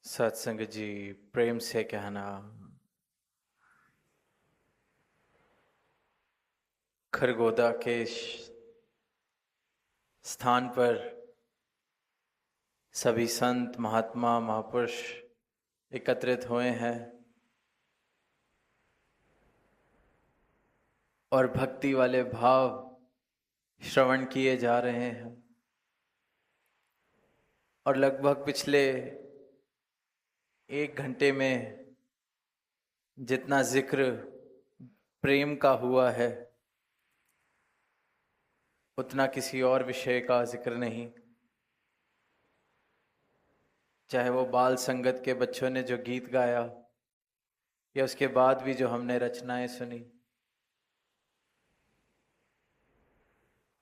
सत्संग जी, प्रेम से कहना। खरगोदा के स्थान पर सभी संत महात्मा महापुरुष एकत्रित हुए हैं और भक्ति वाले भाव श्रवण किए जा रहे हैं। और लगभग पिछले 1 घंटे में जितना जिक्र प्रेम का हुआ है उतना किसी और विषय का जिक्र नहीं। चाहे वो बाल संगत के बच्चों ने जो गीत गाया या उसके बाद भी जो हमने रचनाएं सुनी,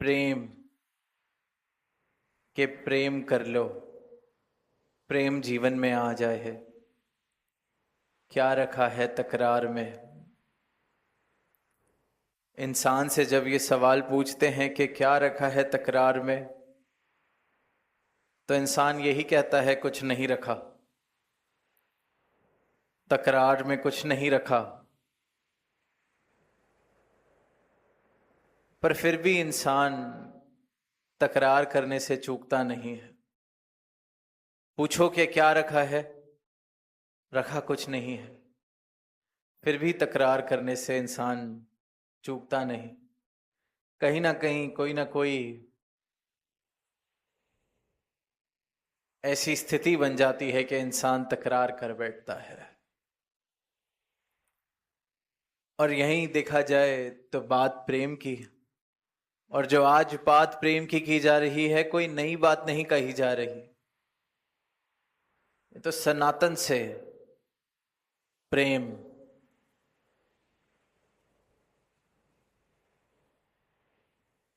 प्रेम के प्रेम कर लो, प्रेम जीवन में आ जाए है। क्या रखा है तकरार में। इंसान से जब ये सवाल पूछते हैं कि क्या रखा है तकरार में, तो इंसान यही कहता है कुछ नहीं रखा, तकरार में कुछ नहीं रखा। पर फिर भी इंसान तकरार करने से चूकता नहीं है। पूछो कि क्या रखा है, रखा कुछ नहीं है। फिर भी तकरार करने से इंसान चूकता नहीं। कहीं ना कहीं कोई ना कोई ऐसी स्थिति बन जाती है कि इंसान तकरार कर बैठता है। और यहीं देखा जाए तो बात प्रेम की, और जो आज बात प्रेम की जा रही है, कोई नई बात नहीं कही जा रही। ये तो सनातन से प्रेम।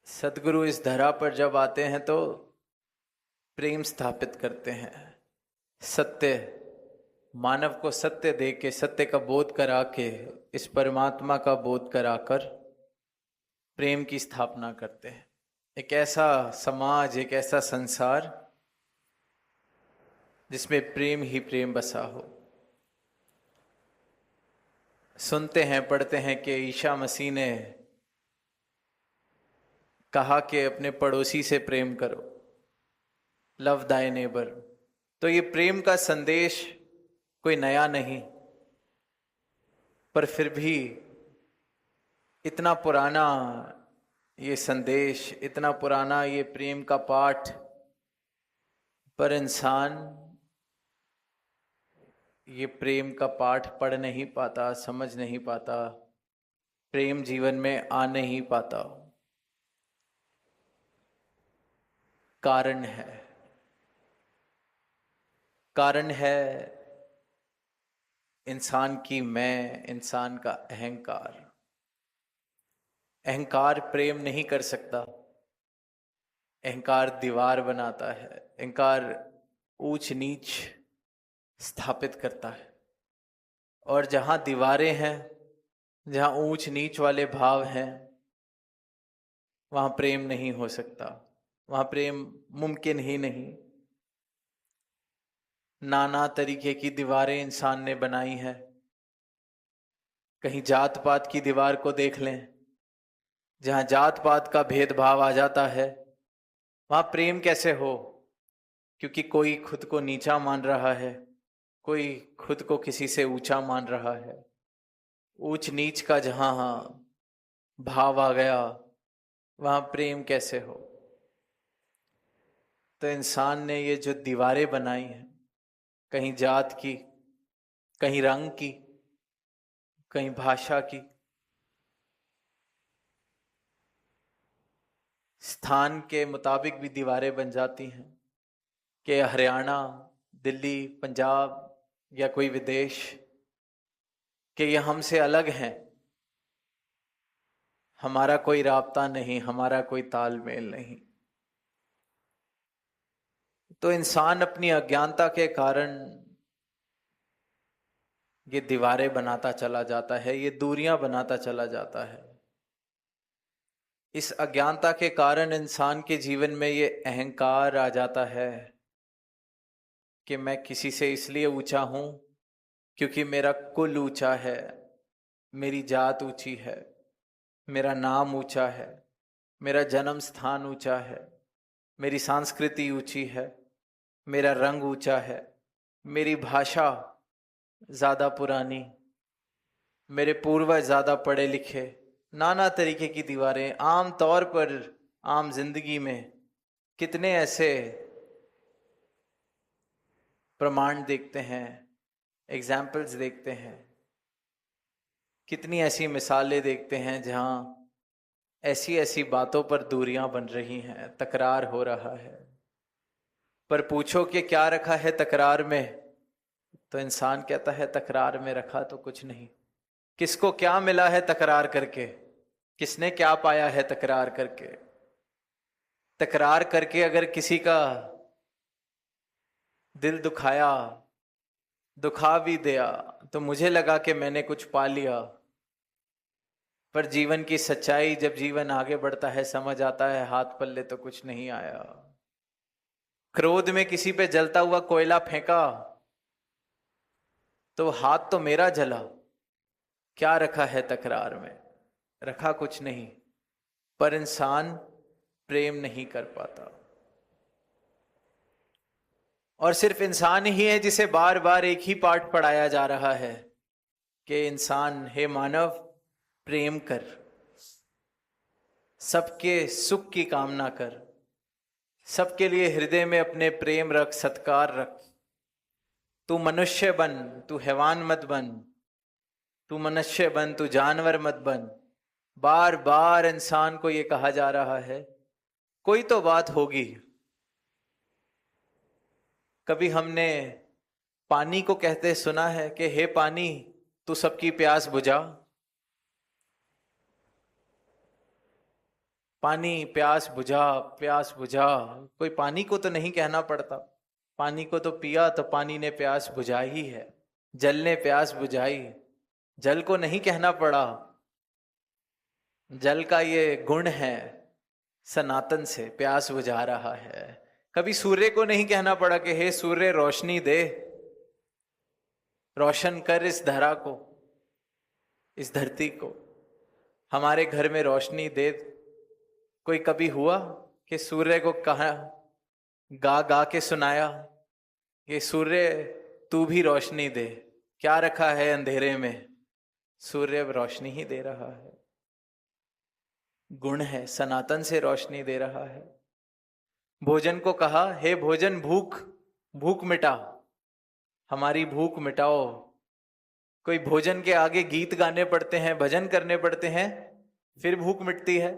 सदगुरु इस धरा पर जब आते हैं तो प्रेम स्थापित करते हैं। सत्य, मानव को सत्य दे के, सत्य का बोध करा के, इस परमात्मा का बोध कराकर प्रेम की स्थापना करते हैं। एक ऐसा समाज, एक ऐसा संसार जिसमें प्रेम ही प्रेम बसा हो। सुनते हैं, पढ़ते हैं कि ईसा मसीह ने कहा कि अपने पड़ोसी से प्रेम करो, लव दाय नेबर। तो ये प्रेम का संदेश कोई नया नहीं, पर फिर भी इतना पुराना ये संदेश, इतना पुराना ये प्रेम का पाठ, पर इंसान ये प्रेम का पाठ पढ़ नहीं पाता, समझ नहीं पाता, प्रेम जीवन में आ नहीं पाता। कारण है इंसान की मैं, इंसान का अहंकार। अहंकार प्रेम नहीं कर सकता। अहंकार दीवार बनाता है। अहंकार ऊंच नीच स्थापित करता है। और जहां दीवारें हैं, जहां ऊंच नीच वाले भाव हैं, वहां प्रेम नहीं हो सकता, वहां प्रेम मुमकिन ही नहीं। नाना तरीके की दीवारें इंसान ने बनाई हैं। कहीं जात पात की दीवार को देख लें, जहां जात पात का भेदभाव आ जाता है, वहां प्रेम कैसे हो? क्योंकि कोई खुद को नीचा मान रहा है, कोई खुद को किसी से ऊंचा मान रहा है। ऊंच नीच का जहां भाव आ गया, वहां प्रेम कैसे हो? तो इंसान ने ये जो दीवारें बनाई हैं, कहीं जात की, कहीं रंग की, कहीं भाषा की, स्थान के मुताबिक भी दीवारें बन जाती हैं कि हरियाणा, दिल्ली, पंजाब या कोई विदेश, कि ये हमसे अलग हैं, हमारा कोई राब्ता नहीं, हमारा कोई तालमेल नहीं। तो इंसान अपनी अज्ञानता के कारण ये दीवारें बनाता चला जाता है, ये दूरियां बनाता चला जाता है। इस अज्ञानता के कारण इंसान के जीवन में ये अहंकार आ जाता है कि मैं किसी से इसलिए ऊंचा हूं क्योंकि मेरा कुल ऊंचा है, मेरी जात ऊंची है, मेरा नाम ऊंचा है, मेरा जन्म स्थान ऊंचा है, मेरी संस्कृति ऊंची है, मेरा रंग ऊंचा है, मेरी भाषा ज़्यादा पुरानी, मेरे पूर्वज ज़्यादा पढ़े लिखे। नाना तरीके की दीवारें। आम तौर पर आम जिंदगी में कितने ऐसे प्रमाण देखते हैं, एग्जाम्पल्स देखते हैं, कितनी ऐसी मिसालें देखते हैं जहां ऐसी ऐसी बातों पर दूरियां बन रही हैं, तकरार हो रहा है। पर पूछो कि क्या रखा है तकरार में, तो इंसान कहता है तकरार में रखा तो कुछ नहीं। किसको क्या मिला है तकरार करके, किसने क्या पाया है तकरार करके। तकरार करके अगर किसी का दिल दुखाया, दुखा भी दिया, तो मुझे लगा कि मैंने कुछ पा लिया। पर जीवन की सच्चाई, जब जीवन आगे बढ़ता है समझ आता है हाथ पल्ले तो कुछ नहीं आया। क्रोध में किसी पे जलता हुआ कोयला फेंका तो हाथ तो मेरा जला। क्या रखा है तकरार में, रखा कुछ नहीं। पर इंसान प्रेम नहीं कर पाता। और सिर्फ इंसान ही है जिसे बार बार एक ही पाठ पढ़ाया जा रहा है कि इंसान, हे मानव, प्रेम कर, सबके सुख की कामना कर, सबके लिए हृदय में अपने प्रेम रख, सत्कार रख। तू मनुष्य बन, तू हैवान मत बन, तू मनुष्य बन, तू जानवर मत बन। बार बार इंसान को यह कहा जा रहा है। कोई तो बात होगी। कभी हमने पानी को कहते सुना है कि हे पानी, तू सबकी प्यास बुझा। पानी प्यास बुझा, प्यास बुझा। कोई पानी को तो नहीं कहना पड़ता। पानी को तो पिया तो पानी ने प्यास बुझाई ही है। जल ने प्यास बुझाई, जल को नहीं कहना पड़ा। जल का ये गुण है, सनातन से प्यास बुझा रहा है। कभी सूर्य को नहीं कहना पड़ा कि हे सूर्य रोशनी दे, रोशन कर इस धरा को, इस धरती को, हमारे घर में रोशनी दे। कोई कभी हुआ कि सूर्य को कहा, गा गा के सुनाया कि सूर्य तू भी रोशनी दे। क्या रखा है अंधेरे में, सूर्य रोशनी ही दे रहा है। गुण है, सनातन से रोशनी दे रहा है। भोजन को कहा, हे भोजन भूख, भूख मिटा, हमारी भूख मिटाओ। कोई भोजन के आगे गीत गाने पड़ते हैं, भजन करने पड़ते हैं, फिर भूख मिटती है।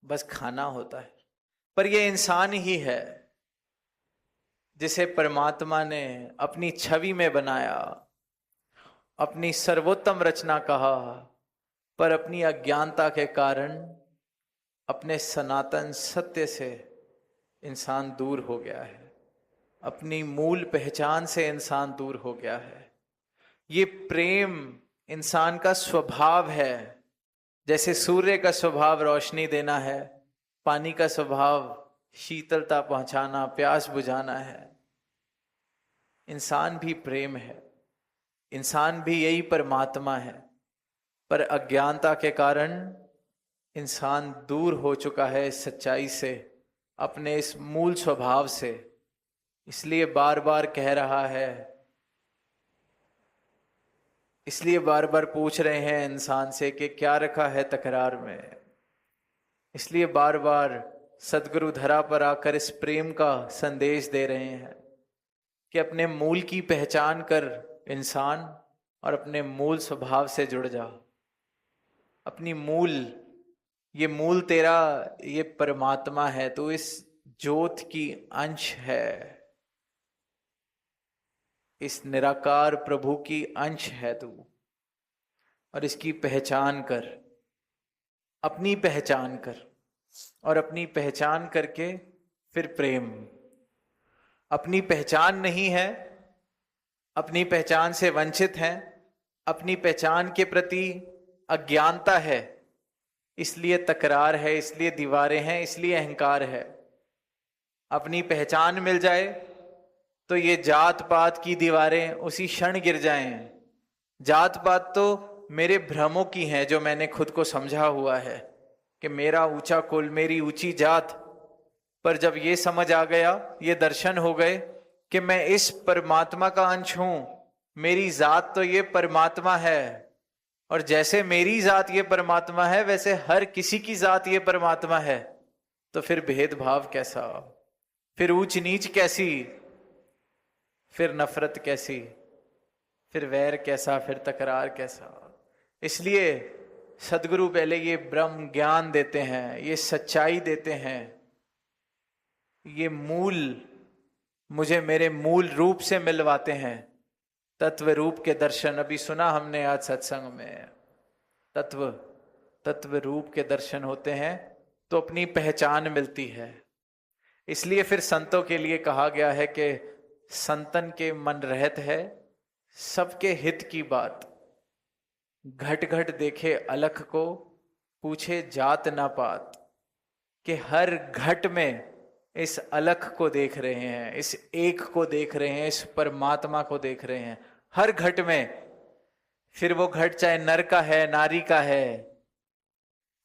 बस खाना होता है। पर यह इंसान ही है जिसे परमात्मा ने अपनी छवि में बनाया, अपनी सर्वोत्तम रचना कहा। पर अपनी अज्ञानता के कारण, अपने सनातन सत्य से इंसान दूर हो गया है। अपनी मूल पहचान से इंसान दूर हो गया है। ये प्रेम इंसान का स्वभाव है। जैसे सूर्य का स्वभाव रोशनी देना है, पानी का स्वभाव शीतलता पहुंचाना, प्यास बुझाना है। इंसान भी प्रेम है, इंसान भी यही परमात्मा है। पर अज्ञानता के कारण इंसान दूर हो चुका है इस सच्चाई से, अपने इस मूल स्वभाव से। इसलिए बार बार कह रहा है, इसलिए बार बार पूछ रहे हैं इंसान से कि क्या रखा है तकरार में। इसलिए बार बार सदगुरु धरा पर आकर इस प्रेम का संदेश दे रहे हैं कि अपने मूल की पहचान कर इंसान, और अपने मूल स्वभाव से जुड़ जा। अपनी मूल, ये मूल तेरा ये परमात्मा है, तो इस ज्योत की अंश है, इस निराकार प्रभु की अंश है तू। और इसकी पहचान कर, अपनी पहचान कर, और अपनी पहचान करके फिर प्रेम। अपनी पहचान नहीं है, अपनी पहचान से वंचित हैं, अपनी पहचान के प्रति अज्ञानता है, इसलिए तकरार है, इसलिए दीवारें हैं, इसलिए अहंकार है। अपनी पहचान मिल जाए तो ये जात पात की दीवारें उसी क्षण गिर जाएं। जात पात तो मेरे भ्रमों की हैं जो मैंने खुद को समझा हुआ है कि मेरा ऊंचा कुल, मेरी ऊंची जात। पर जब ये समझ आ गया, ये दर्शन हो गए कि मैं इस परमात्मा का अंश हूं, मेरी जात तो ये परमात्मा है, और जैसे मेरी जात ये परमात्मा है वैसे हर किसी की जात ये परमात्मा है, तो फिर भेदभाव कैसा, फिर ऊंच नीच कैसी, फिर नफरत कैसी, फिर वैर कैसा, फिर तकरार कैसा। इसलिए सदगुरु पहले ये ब्रह्म ज्ञान देते हैं, ये सच्चाई देते हैं, ये मूल मुझे मेरे मूल रूप से मिलवाते हैं। तत्व रूप के दर्शन अभी सुना हमने आज सत्संग में, तत्व रूप के दर्शन होते हैं तो अपनी पहचान मिलती है। इसलिए फिर संतों के लिए कहा गया है कि संतन के मन रहत है सबके हित की बात, घट घट देखे अलख को पूछे जात ना पात। कि हर घट में इस अलख को देख रहे हैं, इस एक को देख रहे हैं, इस परमात्मा को देख रहे हैं हर घट में। फिर वो घट चाहे नर का है, नारी का है,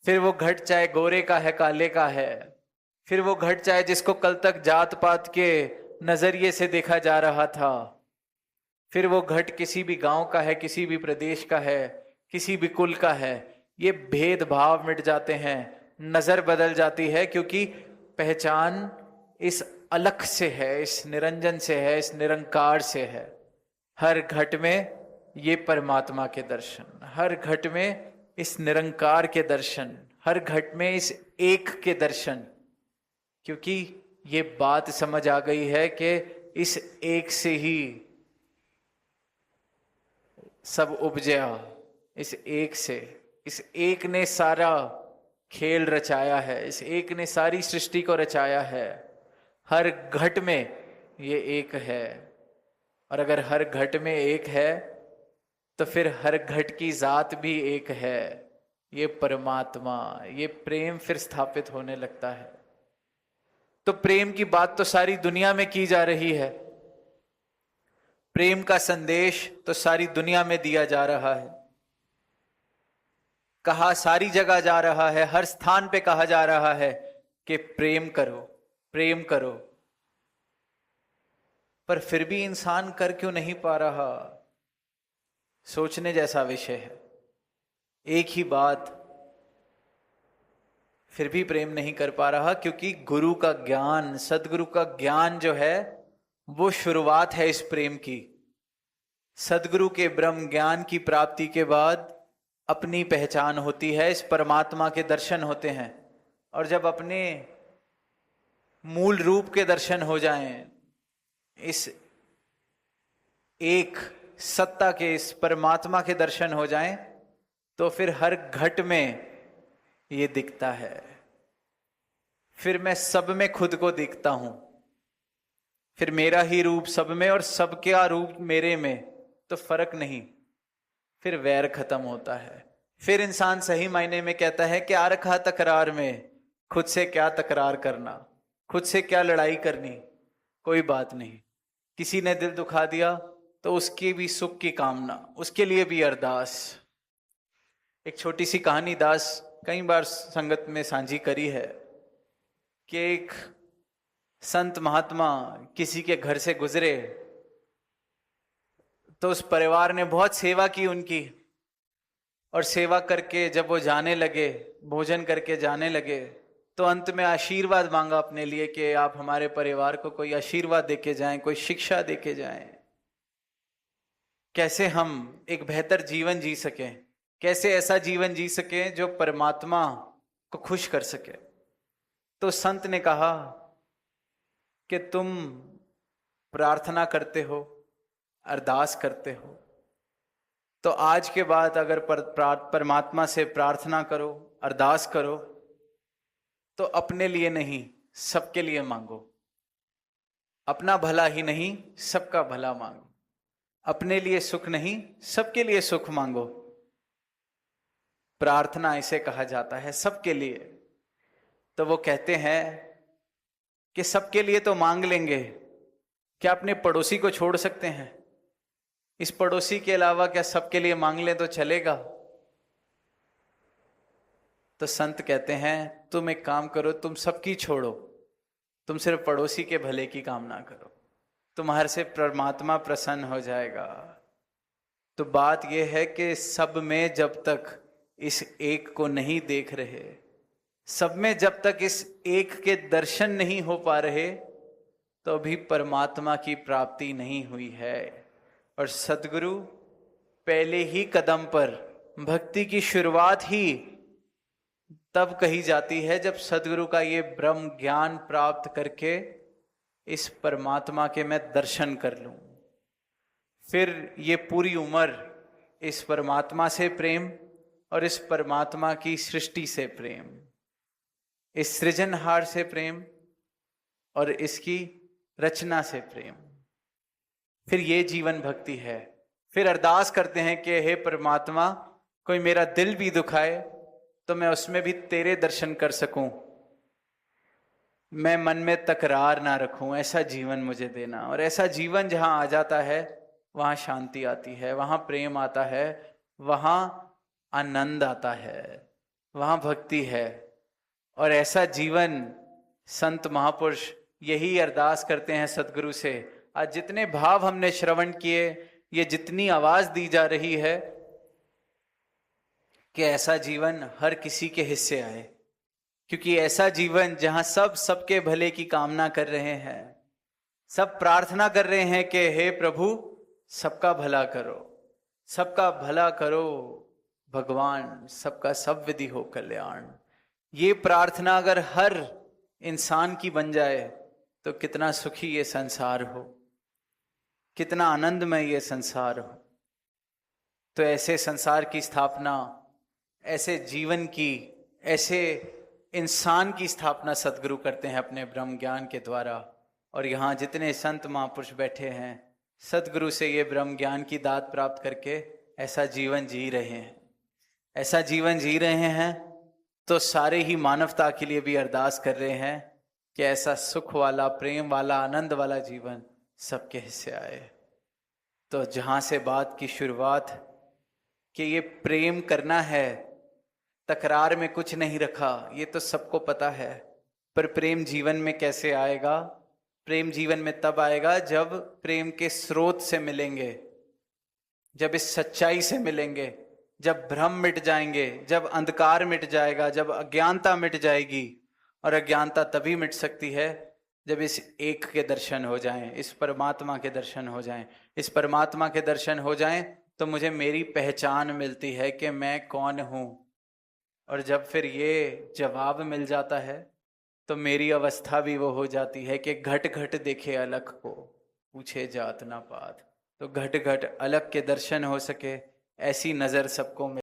फिर वो घट चाहे गोरे का है, काले का है, फिर वो घट चाहे जिसको कल तक जात पात के नजरिए से देखा जा रहा था, फिर वो घट किसी भी गांव का है, किसी भी प्रदेश का है, किसी भी कुल का है। ये भेदभाव मिट जाते हैं, नजर बदल जाती है, क्योंकि पहचान इस अलख से है, इस निरंजन से है, इस निरंकार से है। हर घट में ये परमात्मा के दर्शन, हर घट में इस निरंकार के दर्शन, हर घट में इस एक के दर्शन। क्योंकि ये बात समझ आ गई है कि इस एक से ही सब उपजया, इस एक से, इस एक ने सारा खेल रचाया है, इस एक ने सारी सृष्टि को रचाया है। हर घट में ये एक है, और अगर हर घट में एक है तो फिर हर घट की जात भी एक है, ये परमात्मा, ये प्रेम फिर स्थापित होने लगता है। तो प्रेम की बात तो सारी दुनिया में की जा रही है, प्रेम का संदेश तो सारी दुनिया में दिया जा रहा है, कहा सारी जगह जा रहा है, हर स्थान पे कहा जा रहा है कि प्रेम करो, प्रेम करो। पर फिर भी इंसान कर क्यों नहीं पा रहा? सोचने जैसा विषय है। एक ही बात, फिर भी प्रेम नहीं कर पा रहा, क्योंकि गुरु का ज्ञान, सदगुरु का ज्ञान जो है वो शुरुआत है इस प्रेम की। सदगुरु के ब्रह्म ज्ञान की प्राप्ति के बाद अपनी पहचान होती है, इस परमात्मा के दर्शन होते हैं। और जब अपने मूल रूप के दर्शन हो जाएं, इस एक सत्ता के, इस परमात्मा के दर्शन हो जाएं, तो फिर हर घट में ये दिखता है। फिर मैं सब में खुद को दिखता हूं, फिर मेरा ही रूप सब में और सबका रूप मेरे में, तो फर्क नहीं, फिर वैर खत्म होता है। फिर इंसान सही मायने में कहता है कि आ रखा तकरार में, खुद से क्या तकरार करना, खुद से क्या लड़ाई करनी, कोई बात नहीं। किसी ने दिल दुखा दिया तो उसके भी सुख की कामना, उसके लिए भी अरदास। एक छोटी सी कहानी दास कई बार संगत में साझी करी है कि एक संत महात्मा किसी के घर से गुजरे तो उस परिवार ने बहुत सेवा की उनकी, और सेवा करके जब वो जाने लगे, भोजन करके जाने लगे, तो अंत में आशीर्वाद मांगा अपने लिए कि आप हमारे परिवार को कोई आशीर्वाद देके जाएं, कोई शिक्षा देके जाएं, कैसे हम एक बेहतर जीवन जी सकें, कैसे ऐसा जीवन जी सकें जो परमात्मा को खुश कर सके। तो संत ने कहा कि तुम प्रार्थना करते हो, अरदास करते हो, तो आज के बाद अगर परमात्मा से प्रार्थना करो, अरदास करो, तो अपने लिए नहीं सबके लिए मांगो। अपना भला ही नहीं सबका भला मांगो, अपने लिए सुख नहीं सबके लिए सुख मांगो। प्रार्थना इसे कहा जाता है, सबके लिए। तो वो कहते हैं कि सबके लिए तो मांग लेंगे, क्या अपने पड़ोसी को छोड़ सकते हैं? इस पड़ोसी के अलावा क्या सबके लिए मांग लें तो चलेगा? तो संत कहते हैं तुम एक काम करो, तुम सबकी छोड़ो, तुम सिर्फ पड़ोसी के भले की कामना करो, तुम्हारे से परमात्मा प्रसन्न हो जाएगा। तो बात यह है कि सब में जब तक इस एक को नहीं देख रहे, सब में जब तक इस एक के दर्शन नहीं हो पा रहे, तो अभी परमात्मा की प्राप्ति नहीं हुई है। और सद्गुरु पहले ही कदम पर, भक्ति की शुरुआत ही तब कही जाती है जब सद्गुरु का ये ब्रह्म ज्ञान प्राप्त करके इस परमात्मा के मैं दर्शन कर लूं। फिर ये पूरी उम्र इस परमात्मा से प्रेम और इस परमात्मा की सृष्टि से प्रेम, इस सृजनहार से प्रेम और इसकी रचना से प्रेम, फिर ये जीवन भक्ति है। फिर अरदास करते हैं कि हे परमात्मा, कोई मेरा दिल भी दुखाए तो मैं उसमें भी तेरे दर्शन कर सकूं, मैं मन में तकरार ना रखूं, ऐसा जीवन मुझे देना। और ऐसा जीवन जहां आ जाता है वहां शांति आती है, वहां प्रेम आता है, वहां आनंद आता है, वहां भक्ति है। और ऐसा जीवन संत महापुरुष यही अरदास करते हैं सद्गुरु से। आज जितने भाव हमने श्रवण किए, ये जितनी आवाज दी जा रही है कि ऐसा जीवन हर किसी के हिस्से आए, क्योंकि ऐसा जीवन जहां सब सबके भले की कामना कर रहे हैं, सब प्रार्थना कर रहे हैं कि हे प्रभु सबका भला करो, सबका भला करो भगवान, सबका सब विधि हो कल्याण। ये प्रार्थना अगर हर इंसान की बन जाए तो कितना सुखी ये संसार हो, कितना आनंदमय ये संसार हो। तो ऐसे संसार की स्थापना, ऐसे जीवन की, ऐसे इंसान की स्थापना सद्गुरु करते हैं अपने ब्रह्म ज्ञान के द्वारा। और यहाँ जितने संत महापुरुष बैठे हैं, सद्गुरु से ये ब्रह्म ज्ञान की दात प्राप्त करके ऐसा जीवन जी रहे हैं, ऐसा जीवन जी रहे हैं। तो सारे ही मानवता के लिए भी अरदास कर रहे हैं कि ऐसा सुख वाला, प्रेम वाला, आनंद वाला जीवन सबके हिस्से आए। तो जहाँ से बात की शुरुआत कि ये प्रेम करना है, तकरार में कुछ नहीं रखा, ये तो सबको पता है। पर प्रेम जीवन में कैसे आएगा? प्रेम जीवन में तब आएगा जब प्रेम के स्रोत से मिलेंगे, जब इस सच्चाई से मिलेंगे, जब भ्रम मिट जाएंगे, जब अंधकार मिट जाएगा, जब अज्ञानता मिट जाएगी। और अज्ञानता तभी मिट सकती है जब इस एक के दर्शन हो जाएं, इस परमात्मा के दर्शन हो जाएं। इस परमात्मा के दर्शन हो जाएं तो मुझे मेरी पहचान मिलती है कि मैं कौन हूं। और जब फिर ये जवाब मिल जाता है तो मेरी अवस्था भी वो हो जाती है कि घट घट देखे अलग को, पूछे जात ना पात। तो घट घट अलग के दर्शन हो सके, ऐसी नजर सबको मिले।